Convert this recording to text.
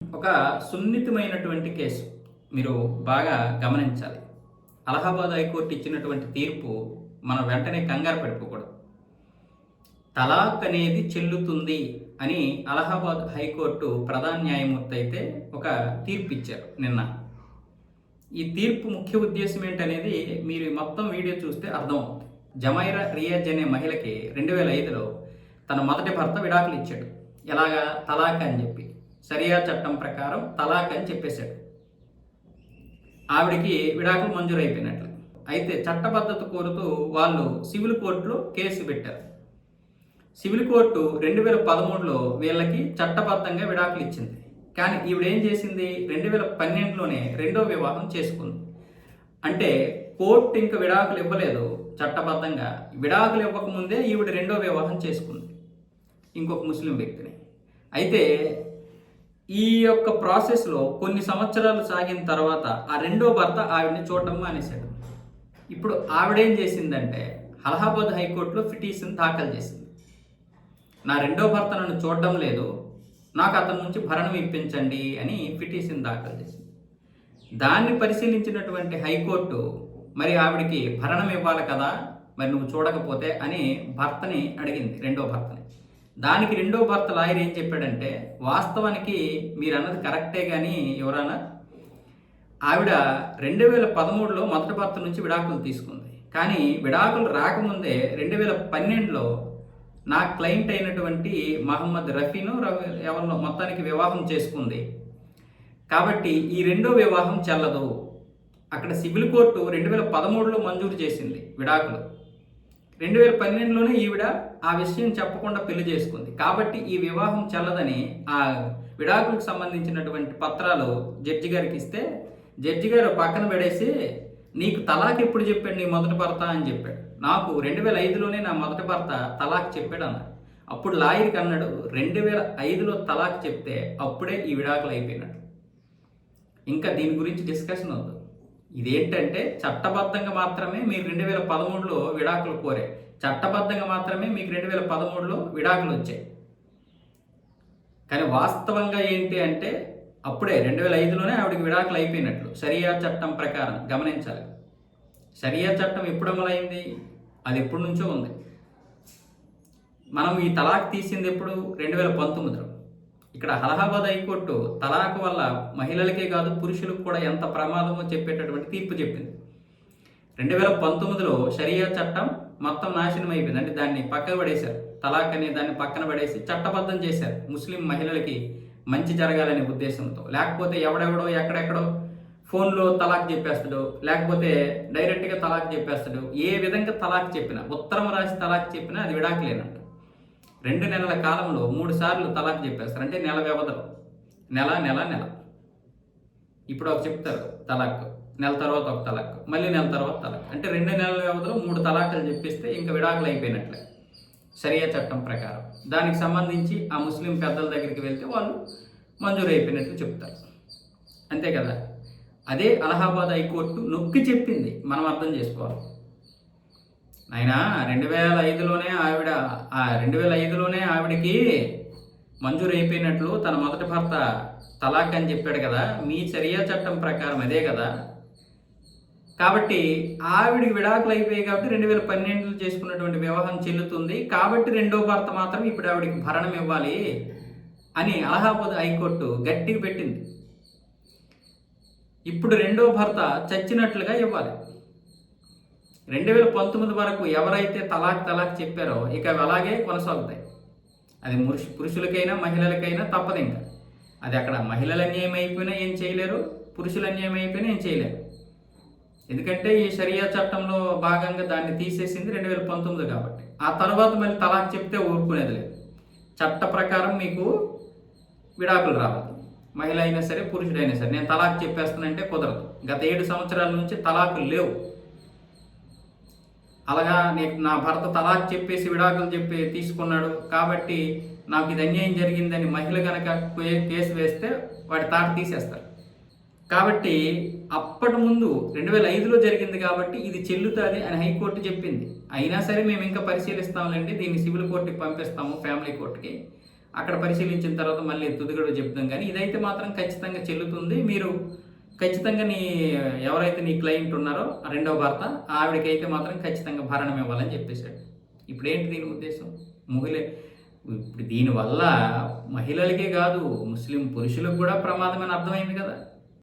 ఒక సున్నితమైనటువంటి కేసు మీరు బాగా గమనించాలి. అలహాబాద్ హైకోర్టు ఇచ్చినటువంటి తీర్పు మనం వెంటనే కంగారు పడిపోకూడదు. తలాక్ అనేది చెల్లుతుంది అని అలహాబాద్ హైకోర్టు ప్రధాన న్యాయమూర్తి అయితే ఒక తీర్పు ఇచ్చారు నిన్న. ఈ తీర్పు ముఖ్య ఉద్దేశం ఏంటనేది మీరు మొత్తం వీడియో చూస్తే అర్థమవుతుంది. జమైరా రియాజ్ అనే మహిళకి 2005లో తన మొదటి భర్త విడాకులు ఇచ్చాడు. ఎలాగా? తలాక్ అని చెప్పి, షరియా చట్టం ప్రకారం తలాక్ అని చెప్పేశాడు. ఆవిడికి విడాకులు మంజూరు అయిపోయినట్లు. అయితే చట్టబద్ధత కోరుతూ వాళ్ళు సివిల్ కోర్టులో కేసు పెట్టారు. సివిల్ కోర్టు 2013లో వీళ్ళకి చట్టబద్ధంగా విడాకులు ఇచ్చింది. కానీ ఈవిడేం చేసింది? 2012లోనే రెండో వివాహం చేసుకుంది. అంటే కోర్టు ఇంకా విడాకులు ఇవ్వలేదు చట్టబద్ధంగా. విడాకులు ఇవ్వకముందే ఈవిడ రెండో వివాహం చేసుకుంది ఇంకొక ముస్లిం వ్యక్తిని. అయితే ఈ యొక్క ప్రాసెస్లో కొన్ని సంవత్సరాలు సాగిన తర్వాత ఆ రెండో భర్త ఆవిడని చూడడం మానేశాడు. ఇప్పుడు ఆవిడేం చేసిందంటే అలహాబాద్ హైకోర్టులో పిటిషన్ దాఖలు చేసింది. నా రెండో భర్త నన్ను చూడడం లేదు, నాకు అతని నుంచి భరణం ఇప్పించండి అని పిటిషన్ దాఖలు చేసింది. దాన్ని పరిశీలించినటువంటి హైకోర్టు మరి ఆవిడికి భరణం ఇవ్వాలి కదా, మరి నువ్వు చూడకపోతే అని భర్తని అడిగింది, రెండో భర్తని. దానికి రెండో భర్త లాయర్ ఏం చెప్పాడంటే, వాస్తవానికి మీరు అన్నది కరెక్టే కానీ ఎవరన్నా, ఆవిడ 2013లో మొదటి భర్త నుంచి విడాకులు తీసుకుంది. కానీ విడాకులు రాకముందే 2012లో నా క్లయింట్ అయినటువంటి మహమ్మద్ రఫీను ఎవరినో మొత్తానికి వివాహం చేసుకుంది. కాబట్టి ఈ రెండో వివాహం చెల్లదు. అక్కడ సివిల్ కోర్టు 2013లో మంజూరు చేసింది విడాకులు. 2012లోనే ఈవిడ ఆ విషయం చెప్పకుండా పెళ్లి చేసుకుంది. కాబట్టి ఈ వివాహం చెల్లదని ఆ విడాకులకు సంబంధించినటువంటి పత్రాలు జడ్జి గారికి ఇస్తే, జడ్జి గారు పక్కన పడేసి, నీకు తలాక్ ఎప్పుడు చెప్పాడు నీ మొదటి భర్త అని చెప్పాడు. నాకు 2005లోనే నా మొదటి భర్త తలాక్ చెప్పాడు అన్నాడు. అప్పుడు లాయర్కి అన్నాడు, 2005లో తలాక్ చెప్తే అప్పుడే ఈ విడాకులు అయిపోయినట్టు. ఇంకా దీని గురించి డిస్కషన్ వద్దు. ఇదేంటంటే చట్టబద్ధంగా మాత్రమే మీరు 2013లో విడాకులు కోరే, చట్టబద్ధంగా మాత్రమే మీకు 2013లో విడాకులు వచ్చాయి. కానీ వాస్తవంగా ఏంటి అంటే అప్పుడే 2005లోనే ఆవిడకి విడాకులు అయిపోయినట్లు షరియా చట్టం ప్రకారం గమనించాలి. షరియా చట్టం ఎప్పుడు అమలైంది? అది ఎప్పటి నుంచో ఉంది. మనం ఈ తలాక్ తీసింది ఎప్పుడు? 2019లో. ఇక్కడ అలహాబాద్ హైకోర్టు తలాక్ వల్ల మహిళలకే కాదు పురుషులకు కూడా ఎంత ప్రమాదమో చెప్పేటటువంటి తీర్పు చెప్పింది. 2019లో షరియా చట్టం మొత్తం నాశనం అయిపోయింది. అంటే దాన్ని పక్కన పడేశారు. తలాక్ అనే దాన్ని పక్కన పడేసి చట్టబద్ధం చేశారు ముస్లిం మహిళలకి మంచి జరగాలనే ఉద్దేశంతో. లేకపోతే ఎవడెవడో ఎక్కడెక్కడో ఫోన్లో తలాక్ చెప్పేస్తాడు, లేకపోతే డైరెక్ట్గా తలాక్ చెప్పేస్తాడు. ఏ విధంగా తలాక్ చెప్పినా, ఉత్తరం రాసి తలాక్ చెప్పినా అది విడాకులేనంట. 2 నెలల కాలంలో 3 సార్లు తలాక్ చెప్పేస్తారు. అంటే నెల వ్యవధిలో, నెల నెల నెల. ఇప్పుడు ఒక చెప్తారు తలాక్, నెల తర్వాత ఒక తలాక్, మళ్ళీ నెల తర్వాత తలాక్. అంటే 2 నెలల వ్యవధిలో 3 తలాకులు చెప్పిస్తే ఇంకా విడాకులు అయిపోయినట్లే షరియా చట్టం ప్రకారం. దానికి సంబంధించి ఆ ముస్లిం పెద్దల దగ్గరికి వెళ్తే వాళ్ళు మంజూరు అయిపోయినట్లు చెప్తారు. అంతే కదా. అదే అలహాబాద్ హైకోర్టు నొక్కి చెప్పింది, మనం అర్థం చేసుకోవాలి. ఆయన 2005లోనే ఆవిడకి మంజూరు అయిపోయినట్లు తన మొదటి భర్త తలాక్ అని చెప్పాడు కదా. మీ షరియా చట్టం ప్రకారం అదే కదా. కాబట్టి ఆవిడికి విడాకులు అయిపోయాయి కాబట్టి 2012లో చేసుకున్నటువంటి వివాహం చెల్లుతుంది. కాబట్టి రెండో భర్త మాత్రం ఇప్పుడు ఆవిడికి భరణం ఇవ్వాలి అని అలహాబాద్ హైకోర్టు గట్టిగా పెట్టింది. ఇప్పుడు రెండో భర్త చచ్చినట్లుగా ఇవ్వాలి. 2019 వరకు ఎవరైతే తలాక్ చెప్పారో ఇక అలాగే కొనసాగుతాయి. అది పురుషులకైనా మహిళలకైనా తప్పదు. ఇంకా అది అక్కడ మహిళల అన్యాయం అయిపోయినా ఏం చేయలేరు, పురుషుల అన్యాయం అయిపోయినా ఏం చేయలేరు. ఎందుకంటే ఈ షరియా చట్టంలో భాగంగా దాన్ని తీసేసింది 2019 కాబట్టి. ఆ తర్వాత మళ్ళీ తలాక్ చెప్తే ఊరుకునేది లేదు. చట్ట ప్రకారం మీకు విడాకులు రావాలి, మహిళ అయినా సరే పురుషుడైనా సరే. నేను తలాక్ చెప్పేస్తానంటే కుదరదు. గత 7 సంవత్సరాల నుంచి తలాకులు లేవు. అలాగా నా భర్త తలాక్ చెప్పేసి విడాకులు చెప్పి తీసుకున్నాడు కాబట్టి నాకు ఇది అన్యాయం జరిగిందని మహిళ కనుక కేసు వేస్తే వాడి తాట తీసేస్తారు. కాబట్టి అప్పటి ముందు 2005లో జరిగింది కాబట్టి ఇది చెల్లుతుంది అని హైకోర్టు చెప్పింది. అయినా సరే మేము ఇంకా పరిశీలిస్తాంలేండి, దీన్ని సివిల్ కోర్టుకి పంపిస్తాము, ఫ్యామిలీ కోర్టుకి. అక్కడ పరిశీలించిన తర్వాత మళ్ళీ తుదిగడు చెప్తాం. కానీ ఇదైతే మాత్రం ఖచ్చితంగా చెల్లుతుంది. మీరు ఖచ్చితంగా ఎవరైతే నీ క్లయింట్ ఉన్నారో రెండవ భర్త, ఆవిడకైతే మాత్రం ఖచ్చితంగా భరణం ఇవ్వాలని చెప్పేశాడు. ఇప్పుడేంటి దీని ఉద్దేశం? ఇప్పుడు దీనివల్ల మహిళలకే కాదు, ముస్లిం పురుషులకు కూడా ప్రమాదమని అర్థమైంది కదా.